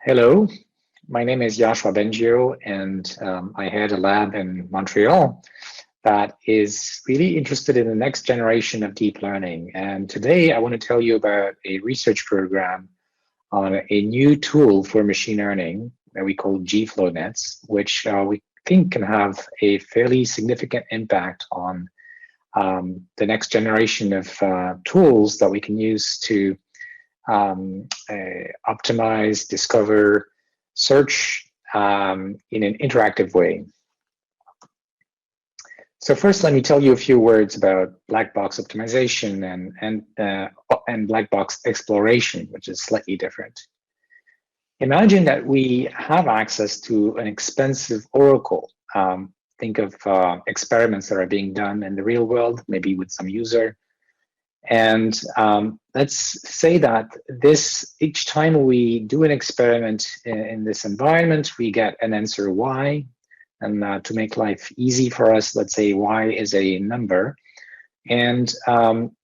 Hello, my name is Joshua Bengio, and I head a lab in Montreal that is really interested in the next generation of deep learning. And today I want to tell you about a research program on a new tool for machine learning that we call GFlowNets, which we think can have a fairly significant impact on the next generation of tools that we can use to optimize, discover, search in an interactive way. So first, let me tell you a few words about black box optimization and black box exploration, which is slightly different. Imagine that we have access to an expensive oracle. Think of experiments that are being done in the real world, maybe with some user. And let's say that each time we do an experiment in this environment, we get an answer Y. And to make life easy for us, let's say Y is a number. And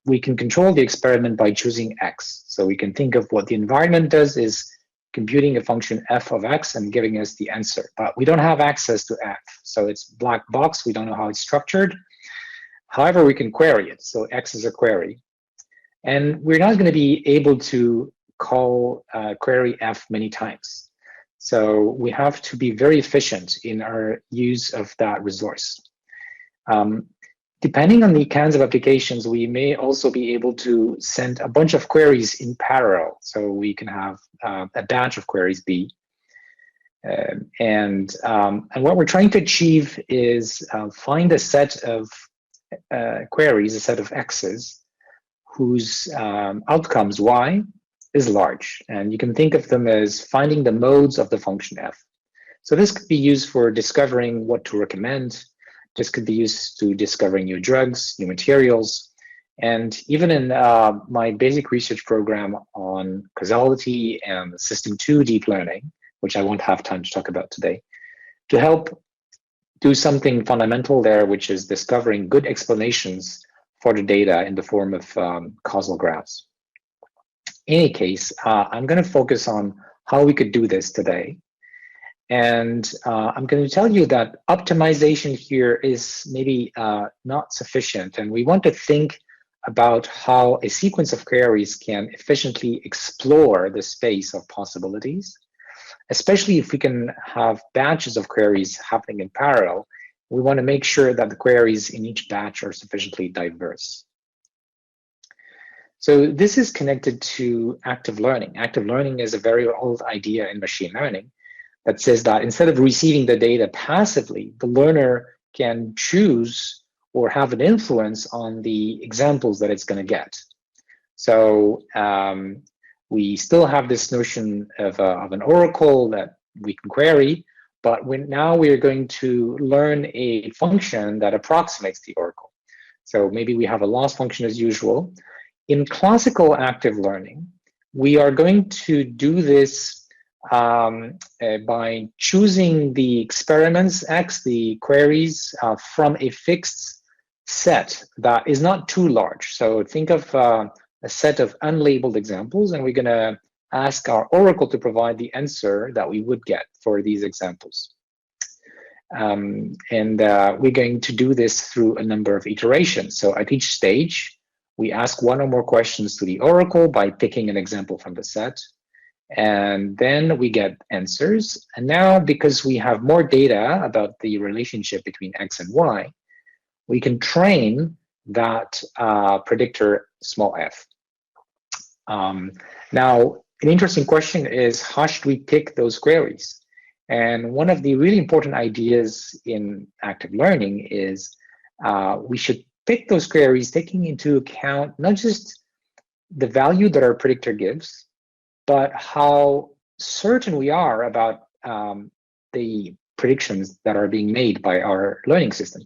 we can control the experiment by choosing X. So we can think of what the environment does is computing a function f of X and giving us the answer. But we don't have access to f. So it's black box. We don't know how it's structured. However, we can query it. So X is a query. And we're not going to be able to call query f many times. So we have to be very efficient in our use of that resource. Depending on the kinds of applications, we may also be able to send a bunch of queries in parallel. So we can have a batch of queries B. And what we're trying to achieve is find a set of queries, a set of X's, whose outcomes Y is large. And you can think of them as finding the modes of the function f. So this could be used for discovering what to recommend. This could be used to discovering new drugs, new materials. And even in my basic research program on causality and system 2 deep learning, which I won't have time to talk about today, to help do something fundamental there, which is discovering good explanations for the data in the form of causal graphs. In any case, I'm going to focus on how we could do this today. And I'm going to tell you that optimization here is maybe not sufficient. And we want to think about how a sequence of queries can efficiently explore the space of possibilities, especially if we can have batches of queries happening in parallel. We want to make sure that the queries in each batch are sufficiently diverse. So this is connected to active learning. Active learning is a very old idea in machine learning that says that instead of receiving the data passively, the learner can choose or have an influence on the examples that it's going to get. So we still have this notion of an oracle that we can query, but now we're going to learn a function that approximates the oracle. So maybe we have a loss function as usual. In classical active learning, we are going to do this by choosing the experiments X, the queries, from a fixed set that is not too large. So think of a set of unlabeled examples, and we're going to ask our oracle to provide the answer that we would get for these examples. We're going to do this through a number of iterations. So at each stage, we ask one or more questions to the oracle by picking an example from the set. And then we get answers. And now, because we have more data about the relationship between X and Y, we can train that predictor small f. Now, an interesting question is, how should we pick those queries? And one of the really important ideas in active learning is we should pick those queries taking into account not just the value that our predictor gives, but how certain we are about the predictions that are being made by our learning system.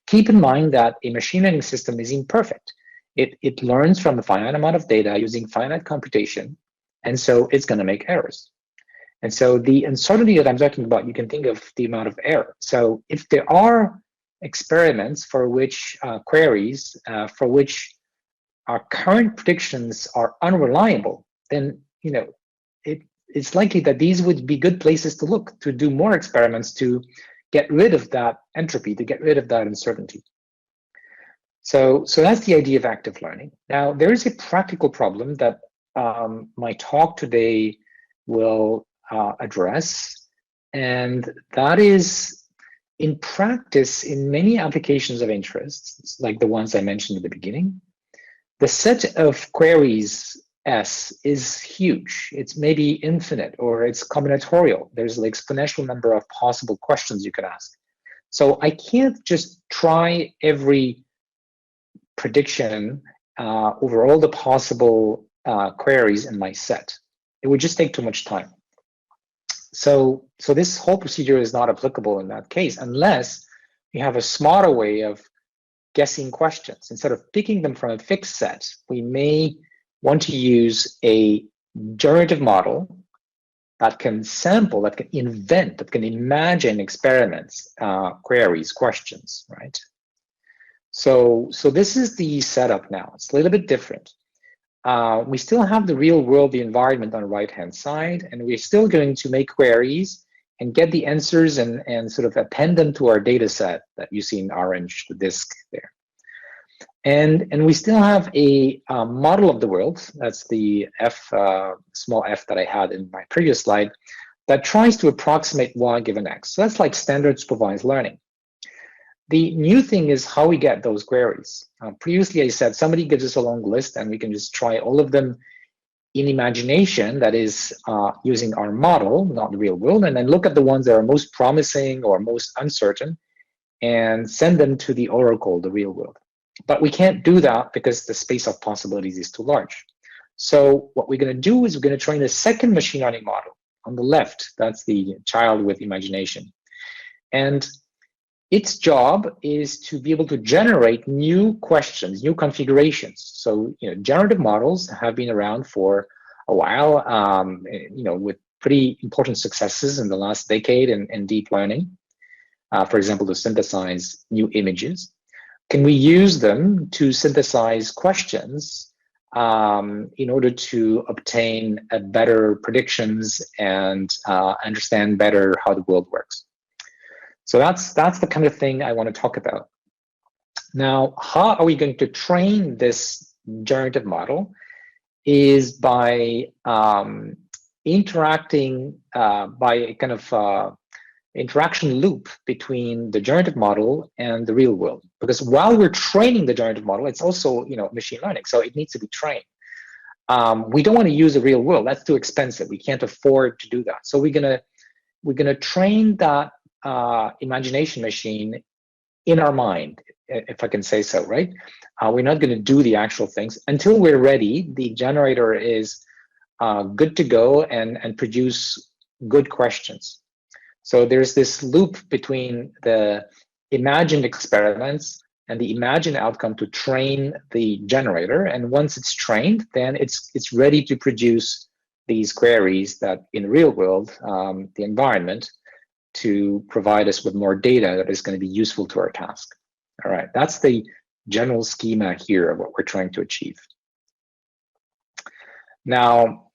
Keep in mind that a machine learning system is imperfect. It learns from a finite amount of data using finite computation, and so it's going to make errors. And so the uncertainty that I'm talking about, you can think of the amount of error. So if there are experiments for which queries for which our current predictions are unreliable, then it's likely that these would be good places to look, to do more experiments, to get rid of that entropy, to get rid of that uncertainty. So that's the idea of active learning. Now, there is a practical problem that my talk today will address, and that is, in practice, in many applications of interest, like the ones I mentioned at the beginning, the set of queries S is huge. It's maybe infinite, or it's combinatorial. There's an exponential number of possible questions you could ask. So I can't just try every prediction over all the possible queries in my set. It would just take too much time. So this whole procedure is not applicable in that case, unless we have a smarter way of guessing questions. Instead of picking them from a fixed set, we may want to use a generative model that can sample, that can invent, that can imagine experiments, queries, questions, right? So this is the setup now. It's a little bit different. We still have the real world, the environment on the right-hand side, and we're still going to make queries and get the answers and sort of append them to our data set that you see in orange, the disk there. And we still have a model of the world, that's the small f that I had in my previous slide, that tries to approximate y given x. So that's like standard supervised learning. The new thing is how we get those queries. Previously, I said somebody gives us a long list and we can just try all of them in imagination, that is using our model, not the real world, and then look at the ones that are most promising or most uncertain and send them to the oracle, the real world. But we can't do that because the space of possibilities is too large. So what we're going to do is we're going to train a second machine learning model on the left. That's the child with imagination. And its job is to be able to generate new questions, new configurations. So, generative models have been around for a while, with pretty important successes in the last decade in deep learning. For example, to synthesize new images. Can we use them to synthesize questions in order to obtain better predictions and understand better how the world works? So that's the kind of thing I want to talk about. Now, how are we going to train this generative model? Is by interacting by a kind of interaction loop between the generative model and the real world. Because while we're training the generative model, it's also machine learning, so it needs to be trained. We don't want to use the real world; that's too expensive. We can't afford to do that. So we're gonna train that imagination machine in our mind, if I can say so, right? We're not going to do the actual things until we're ready. The generator is good to go and produce good questions. So there's this loop between the imagined experiments and the imagined outcome to train the generator. And once it's trained, then it's ready to produce these queries that in the real world, the environment, to provide us with more data that is going to be useful to our task. All right, that's the general schema here of what we're trying to achieve. Now,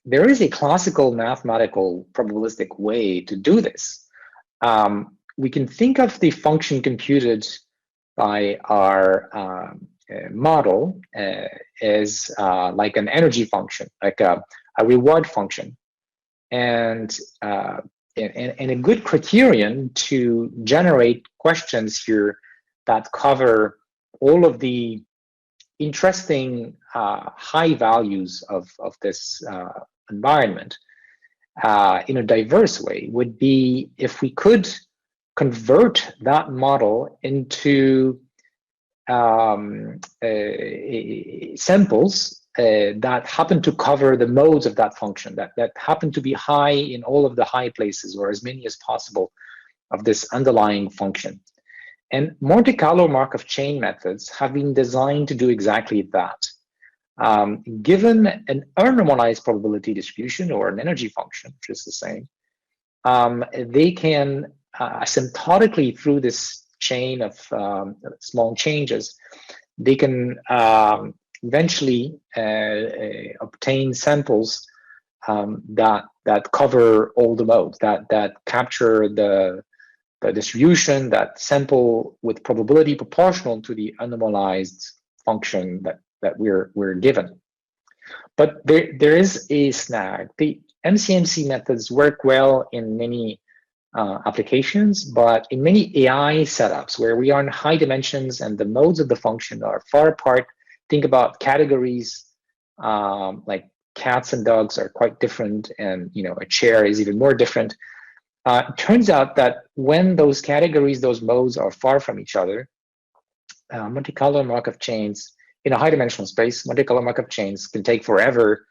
there is a classical mathematical probabilistic way to do this. We can think of the function computed by our model as like an energy function, like a reward function. And a good criterion to generate questions here that cover all of the interesting high values of this environment in a diverse way would be if we could convert that model into samples that happen to cover the modes of that function, that happen to be high in all of the high places, or as many as possible of this underlying function. And Monte Carlo Markov chain methods have been designed to do exactly that. Given an unnormalized probability distribution or an energy function, which is the same, they can asymptotically, through this chain of small changes, they can eventually obtain samples that cover all the modes, that capture the distribution, that sample with probability proportional to the anomalized function that we're given. But there is a snag. The MCMC methods work well in many applications, but in many AI setups where we are in high dimensions and the modes of the function are far apart, think about categories like cats and dogs are quite different, and a chair is even more different. It turns out that when those categories, those modes are far from each other, Monte Carlo Markov chains in a high dimensional space, Monte Carlo Markov chains can take forever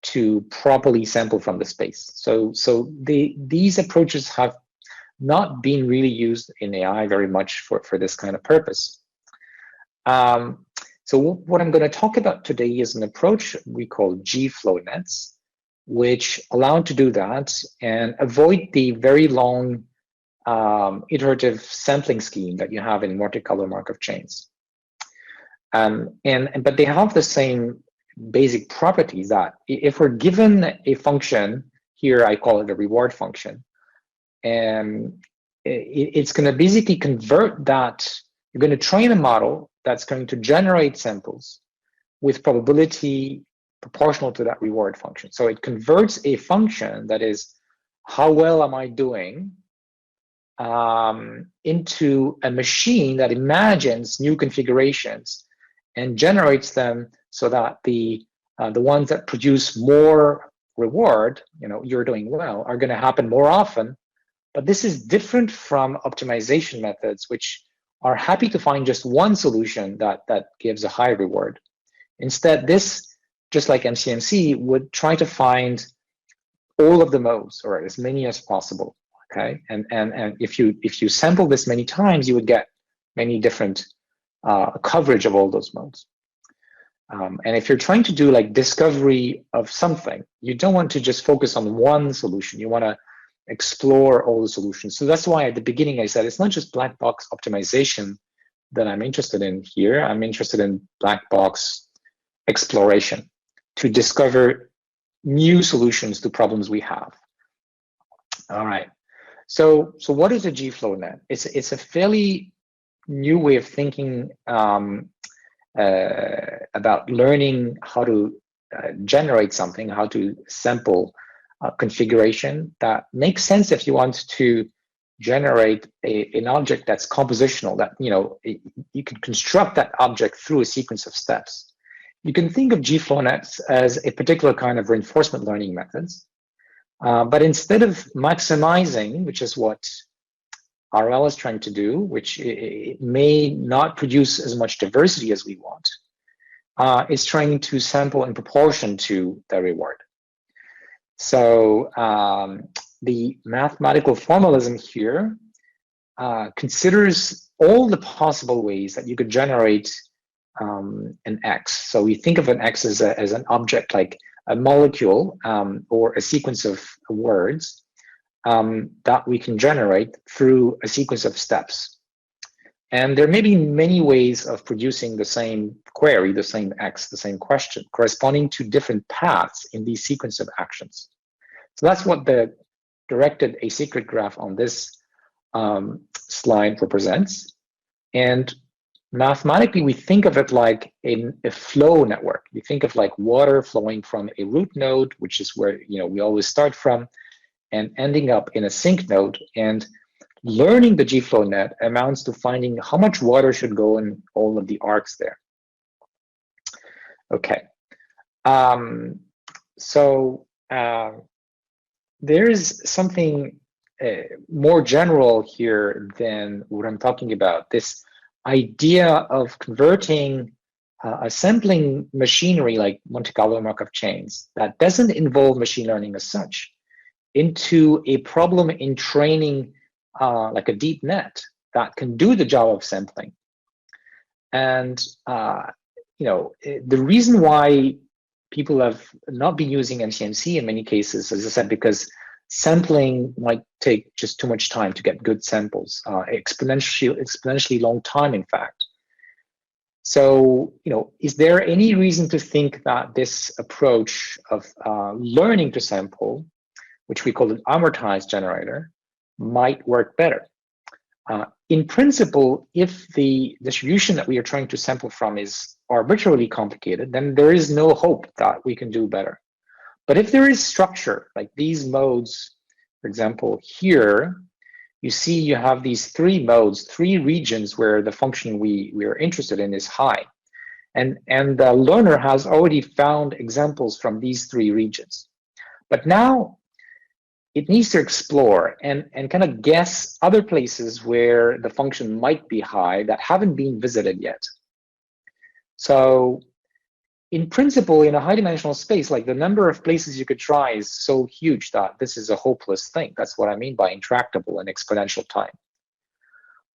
to properly sample from the space. So these approaches have not been really used in AI very much for this kind of purpose. So what I'm going to talk about today is an approach we call GFlow nets, which allow to do that and avoid the very long iterative sampling scheme that you have in Monte Carlo Markov chains. But they have the same basic properties that if we're given a function, here I call it a reward function, and it's going to basically convert that. You're going to train a model that's going to generate samples with probability proportional to that reward function. So it converts a function that is, how well am I doing, into a machine that imagines new configurations and generates them so that the ones that produce more reward, you're doing well, are going to happen more often. But this is different from optimization methods, which are happy to find just one solution that gives a high reward. Instead, this, just like MCMC, would try to find all of the modes, or as many as possible. Okay, and if you sample this many times, you would get many different coverage of all those modes. And if you're trying to do like discovery of something, you don't want to just focus on one solution. You want to explore all the solutions. So that's why at the beginning I said it's not just black box optimization that I'm interested in here. I'm interested in black box exploration to discover new solutions to problems we have. All right. So what is a GFlow net? It's a fairly new way of thinking about learning how to generate something, how to sample configuration that makes sense if you want to generate an object that's compositional, that you can construct that object through a sequence of steps. You can think of GFlow nets as a particular kind of reinforcement learning methods, but instead of maximizing, which is what RL is trying to do, which it may not produce as much diversity as we want, it's trying to sample in proportion to the reward. So the mathematical formalism here considers all the possible ways that you could generate an X. So we think of an X as an object like a molecule or a sequence of words that we can generate through a sequence of steps. And there may be many ways of producing the same query, the same X, the same question, corresponding to different paths in these sequence of actions. So that's what the directed acyclic graph on this slide represents. And mathematically, we think of it like a flow network. You think of like water flowing from a root node, which is where we always start from, and ending up in a sink node. And learning the GFlow net amounts to finding how much water should go in all of the arcs there. Okay. There's something more general here than what I'm talking about. This idea of converting a sampling machinery like Monte Carlo Markov chains that doesn't involve machine learning as such into a problem in training like a deep net that can do the job of sampling. And the reason why people have not been using MCMC in many cases, as I said, because sampling might take just too much time to get good samples, exponentially long time, in fact. So, is there any reason to think that this approach of learning to sample, which we call an amortized generator, might work better? In principle, if the distribution that we are trying to sample from is arbitrarily complicated, then there is no hope that we can do better. But if there is structure, like these modes, for example, here, you see you have these three modes, three regions where the function we are interested in is high. And the learner has already found examples from these three regions. But now it needs to explore and kind of guess other places where the function might be high that haven't been visited yet. So in principle, in a high dimensional space, like the number of places you could try is so huge that this is a hopeless thing. That's what I mean by intractable and exponential time.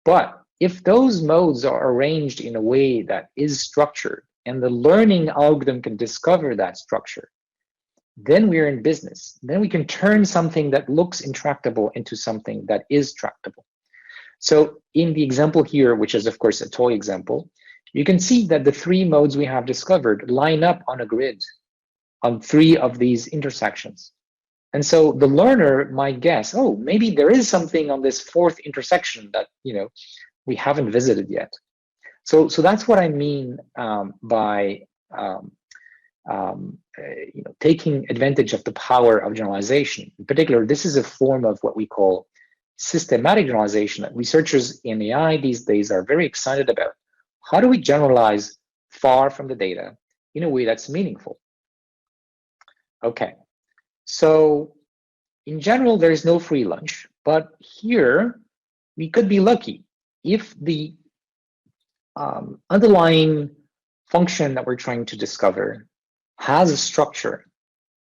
But if those modes are arranged in a way that is structured and the learning algorithm can discover that structure, then we're in business. Then we can turn something that looks intractable into something that is tractable. So in the example here, which is of course a toy example, you can see that the three modes we have discovered line up on a grid on three of these intersections. And so the learner might guess, oh, maybe there is something on this fourth intersection that we haven't visited yet. So that's what I mean by taking advantage of the power of generalization. In particular, this is a form of what we call systematic generalization that researchers in AI these days are very excited about. How do we generalize far from the data in a way that's meaningful? Okay, so in general, there is no free lunch, but here we could be lucky if the underlying function that we're trying to discover has a structure,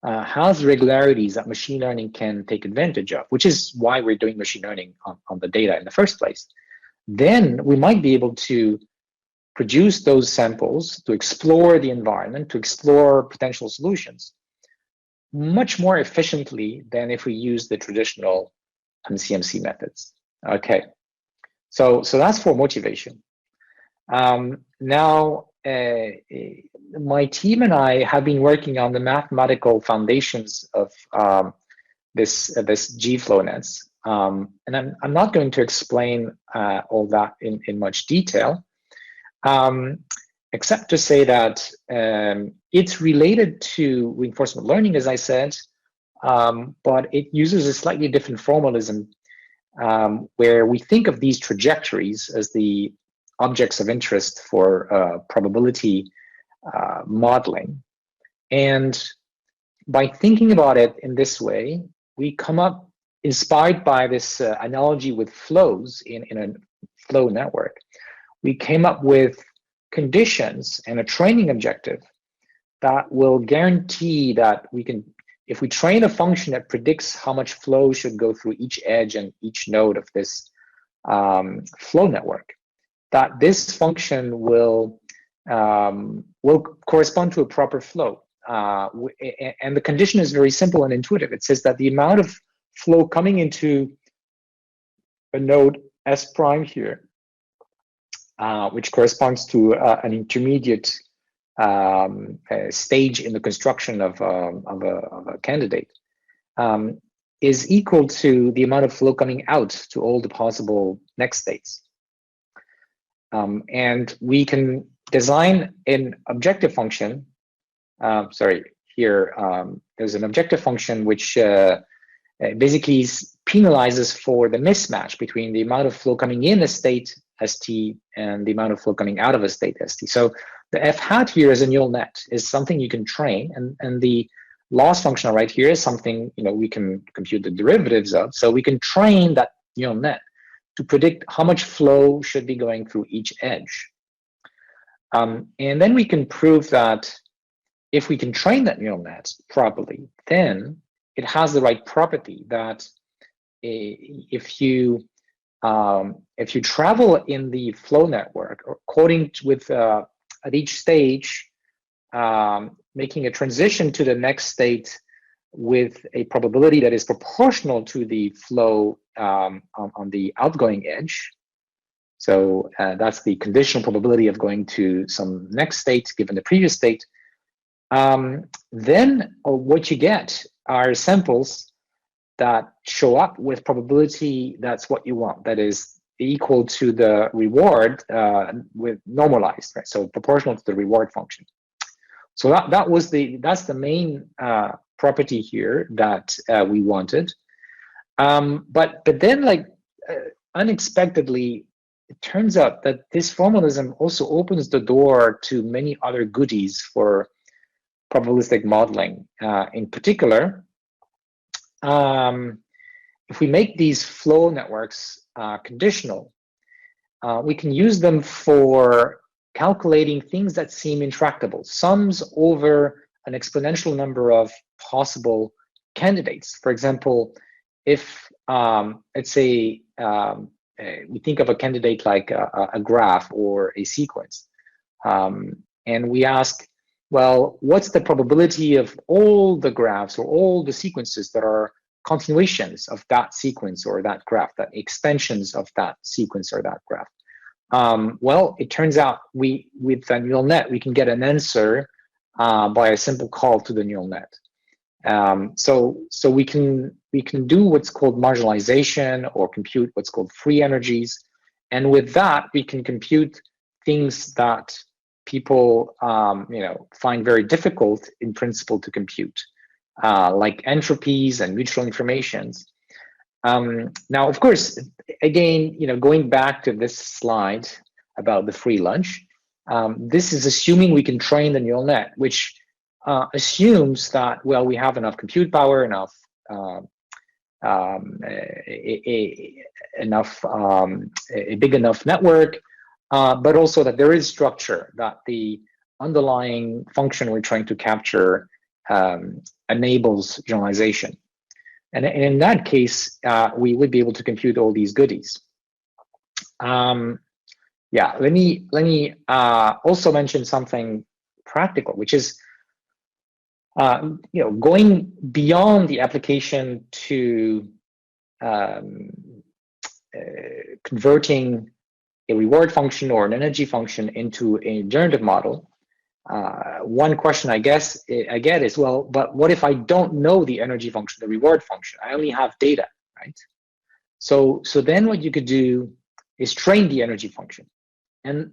has regularities that machine learning can take advantage of, which is why we're doing machine learning on the data in the first place. Then we might be able to produce those samples to explore the environment, to explore potential solutions much more efficiently than if we use the traditional MCMC methods. Okay, so that's for motivation. Now, my team and I have been working on the mathematical foundations of this GFlow-nets, and I'm not going to explain all that in much detail, except to say that it's related to reinforcement learning, as I said, but it uses a slightly different formalism where we think of these trajectories as the objects of interest for probability modeling. And by thinking about it in this way, we come up, inspired by this analogy with flows in a flow network, we came up with conditions and a training objective that will guarantee that we can, if we train a function that predicts how much flow should go through each edge and each node of this flow network, that this function will correspond to a proper flow. And the condition is very simple and intuitive. It says that the amount of flow coming into a node S prime here, which corresponds to an intermediate stage in the construction of a candidate, is equal to the amount of flow coming out to all the possible next states. And we can design an objective function. Sorry, here there's an objective function which basically penalizes for the mismatch between the amount of flow coming in a state ST and the amount of flow coming out of a state ST. So the f hat here is a neural net, is something you can train, and the loss function right here is something we can compute the derivatives of. So we can train that neural net to predict how much flow should be going through each edge. And then we can prove that if we can train that neural net properly, then it has the right property that if you travel in the flow network, according with at each stage, making a transition to the next state with a probability that is proportional to the flow on the outgoing edge. So that's the conditional probability of going to some next state given the previous state. Then what you get are samples that show up with probability that's what you want, that is equal to the reward with normalized, right? So proportional to the reward function. So that's the main property here that we wanted. But then, like unexpectedly, it turns out that this formalism also opens the door to many other goodies for probabilistic modeling. In particular, if we make these flow networks conditional, we can use them for calculating things that seem intractable, sums over an exponential number of possible candidates. For example, if let's say we think of a candidate like a graph or a sequence, and we ask, well, what's the probability of all the graphs or all the sequences that are continuations of that sequence or that graph, that extensions of that sequence or that graph? Well, it turns out with a neural net, we can get an answer by a simple call to the neural net. So we can do what's called marginalization or compute what's called free energies, and with that we can compute things that people find very difficult in principle to compute, like entropies and mutual informations. Now, of course, again, going back to this slide about the free lunch, this is assuming we can train the neural net, which assumes that, well, we have enough compute power, enough a big enough network, but also that there is structure, that the underlying function we're trying to capture enables generalization. And in that case, we would be able to compute all these goodies. Yeah, let me also mention something practical, which is going beyond the application to converting a reward function or an energy function into a generative model. One question I get is, well, but what if I don't know the energy function, the reward function? I only have data, right? So then what you could do is train the energy function. And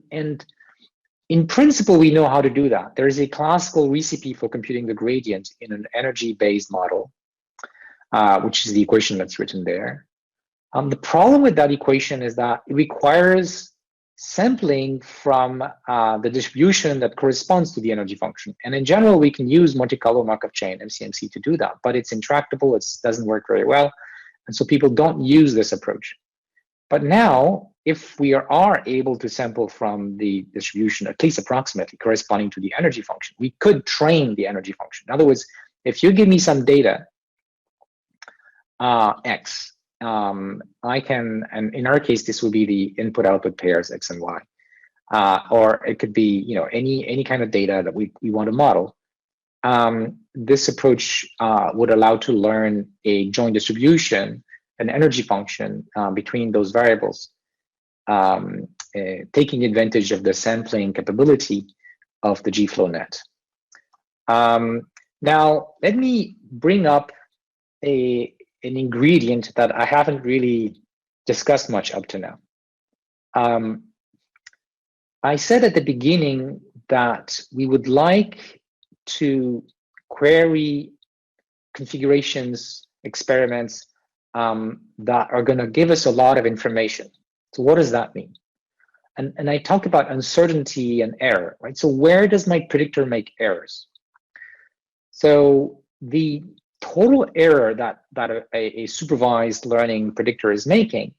in principle, we know how to do that. There is a classical recipe for computing the gradient in an energy-based model, which is the equation that's written there. The problem with that equation is that it requires sampling from the distribution that corresponds to the energy function. And in general, we can use Monte Carlo Markov chain, MCMC, to do that, but it's intractable, it doesn't work very well. And so people don't use this approach. But now, if we are able to sample from the distribution, at least approximately corresponding to the energy function, we could train the energy function. In other words, if you give me some data, X, I can, and in our case, this would be the input-output pairs X and Y, or it could be any kind of data that we want to model. This approach would allow to learn a joint distribution, an energy function between those variables, taking advantage of the sampling capability of the GFlowNet. Now, let me bring up an ingredient that I haven't really discussed much up to now. I said at the beginning that we would like to query configurations, experiments that are going to give us a lot of information. So what does that mean? And I talked about uncertainty and error, right? So where does my predictor make errors? So the total error that a supervised learning predictor is making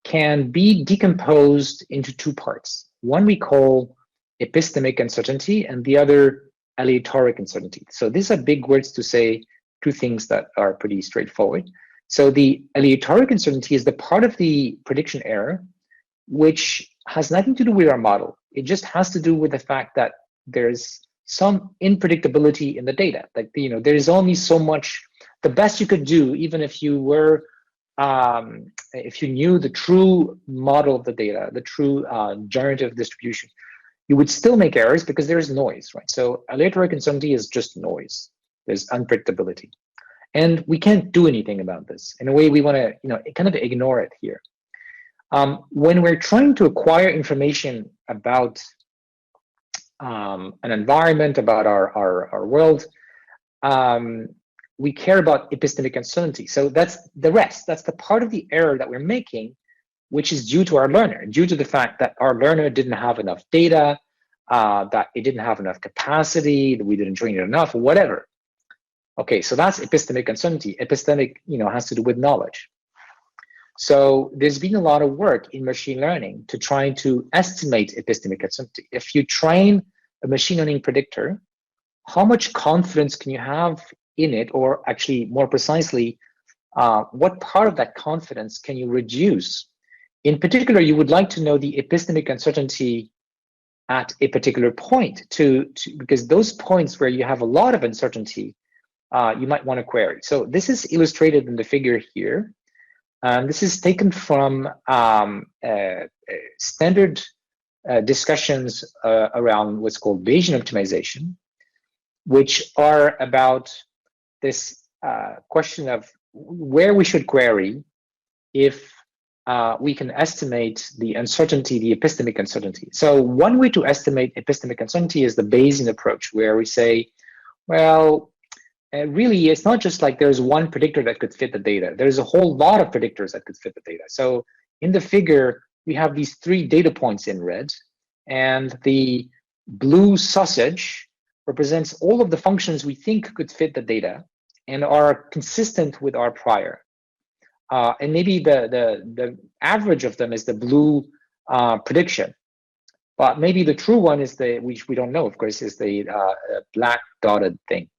can be decomposed into two parts. One we call epistemic uncertainty, and the other aleatoric uncertainty. So these are big words to say two things that are pretty straightforward. So the aleatoric uncertainty is the part of the prediction error which has nothing to do with our model. It just has to do with the fact that there's some unpredictability in the data. Like, there is only so much, the best you could do, even if you were if you knew the true model of the data, the true generative distribution, you would still make errors because there is noise, right? So aleatoric uncertainty is just noise. There's unpredictability. And we can't do anything about this. In a way, we want to, kind of ignore it here. When we're trying to acquire information about an environment, about our world, we care about epistemic uncertainty. So that's the rest. That's the part of the error that we're making, which is due to our learner, due to the fact that our learner didn't have enough data, that it didn't have enough capacity, that we didn't train it enough, or whatever. Okay, so that's epistemic uncertainty. Epistemic, has to do with knowledge. So there's been a lot of work in machine learning to try to estimate epistemic uncertainty. If you train a machine learning predictor, how much confidence can you have in it, or actually more precisely, what part of that confidence can you reduce? In particular, you would like to know the epistemic uncertainty at a particular point because those points where you have a lot of uncertainty, you might want to query. So this is illustrated in the figure here. This is taken from standard discussions around what's called Bayesian optimization, which are about this question of where we should query if we can estimate the uncertainty, the epistemic uncertainty. So one way to estimate epistemic uncertainty is the Bayesian approach, where we say, well, really, it's not just like there's one predictor that could fit the data. There's a whole lot of predictors that could fit the data. So in the figure, we have these 3 data points in red, and the blue sausage represents all of the functions we think could fit the data and are consistent with our prior. And maybe the average of them is the blue prediction. But maybe the true one is which we don't know, of course, is the black dotted thing.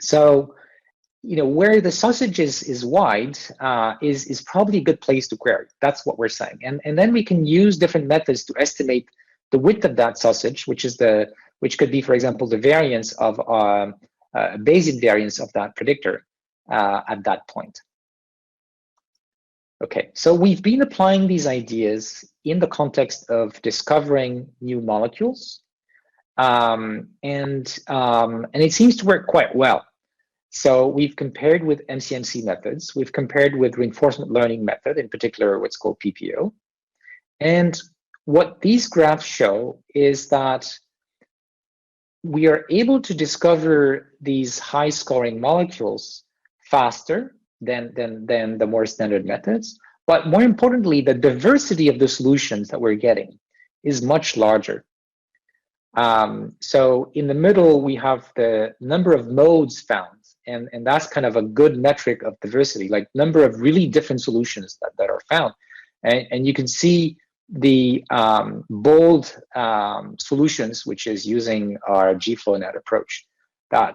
So, where the sausage is wide is probably a good place to query. That's what we're saying. And then we can use different methods to estimate the width of that sausage, which could be, for example, the variance of Bayesian variance of that predictor at that point. Okay, so we've been applying these ideas in the context of discovering new molecules, and it seems to work quite well. So we've compared with MCMC methods, we've compared with reinforcement learning method, in particular what's called PPO. And what these graphs show is that we are able to discover these high scoring molecules faster than the more standard methods. But more importantly, the diversity of the solutions that we're getting is much larger. So in the middle, we have the number of modes found. And that's kind of a good metric of diversity, like number of really different solutions that are found. And you can see the bold solutions, which is using our GFlowNet approach, that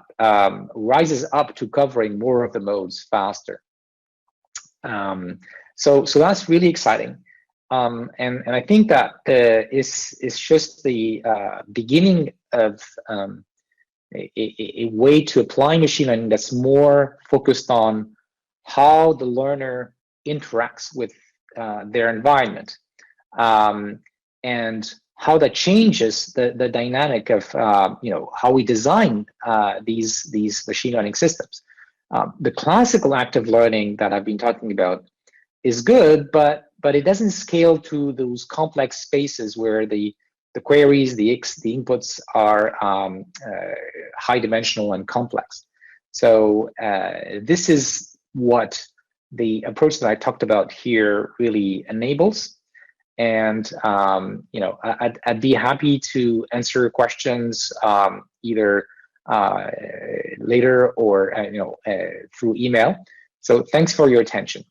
rises up to covering more of the modes faster. So that's really exciting. And I think that is just the beginning of a way to apply machine learning that's more focused on how the learner interacts with their environment, and how that changes the dynamic of how we design these machine learning systems. The classical active learning that I've been talking about is good, but it doesn't scale to those complex spaces where the queries, the inputs are high dimensional and complex. So this is what the approach that I talked about here really enables. And I'd be happy to answer questions either later or through email. So thanks for your attention.